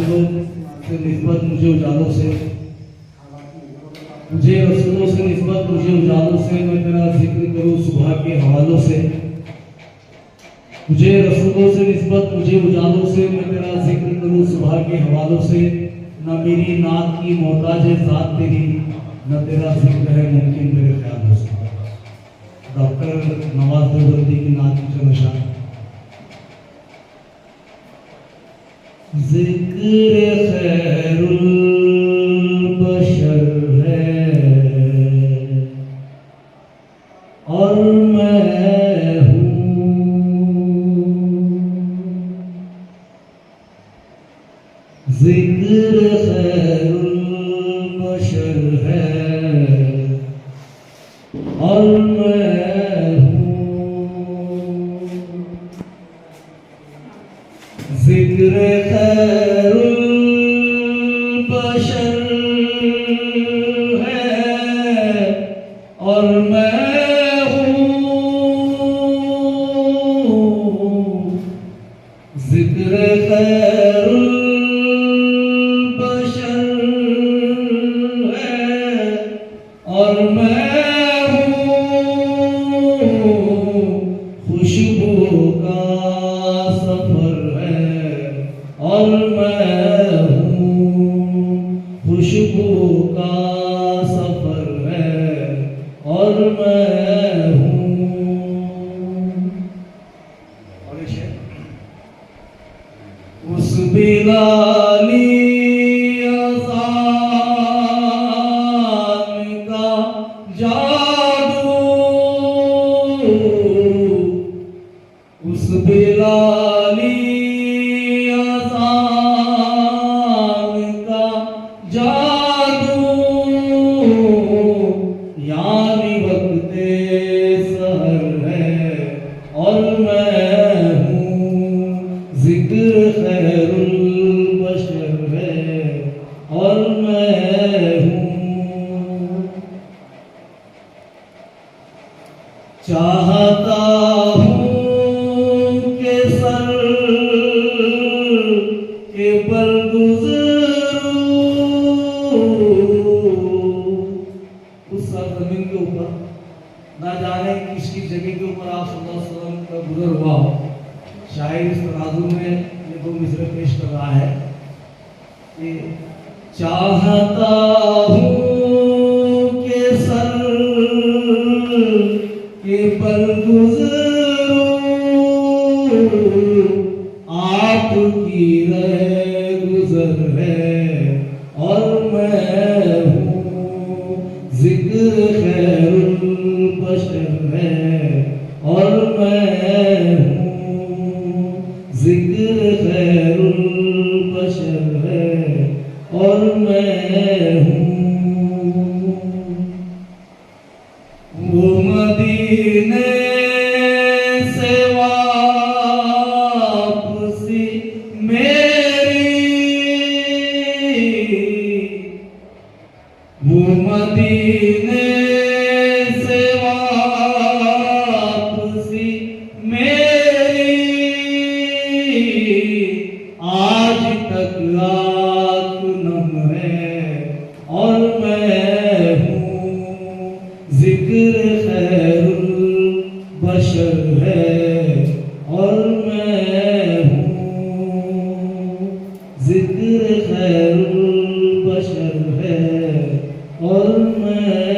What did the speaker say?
रसूलों से निस्बत मुझे उजालों से, मुझे रसूलों से निस्बत मुझे उजालों से, मैं तेरा जिक्र करूँ सुबह के हवालों से। मुझे रसूलों से निस्बत मुझे उजालों से, मैं तेरा जिक्र करूँ सुबह के हवालों से। न मेरी नात की मोहताज है ज़ात तेरी, न तेरा जिक्र है मुमकिन मेरे ख्यालों से। डॉक्टर नवाज देवबंदी की नात की नशा। जिक्र खैरुल बशर है और मैं हूँ, जिक्र खैरुल बशर है और मैं हूँ, जिक्र खैरुल बशर है और मैं हूँ, जिक्र खैरुल बशर है और मैं हूँ, खुशबू का सफर है और मैं हूँ, खुशबू का सफर है और मैं हूँ। और उस बिलाली अज़ान का जादू, उस बिलाली अज़ान का जादू, यानी वक्ते सहर है और मैं हूँ, जिक्र खैरुल बशर है और मैं हूँ। चाहता हूँ कि सर के बल गुज़रूं, उस सरज़मीन के ऊपर, ना जाने किसकी जगह के ऊपर आप सल्लल्लाहु अलैहि वसल्लम का गुज़र हुआ हो। शायद इस तराजू में ये दो मिसरे पेश कर रहा है कि चाहता हूँ कि सर के बल गुज़रूं, आपकी रह गुज़र है और मैं हूँ, जिक्र खैरुल बशर है और मैं हूँ, जिक्र खैरुल बशर है और मैं हूँ। वो मदीने से वापसी मेरी, वो मदीने से वापसी मेरी, आज तक रात नम है और मैं हूँ, जिक्र खैरुल बशर है और मैं हूँ, जिक्र खैरुल बशर है और मैं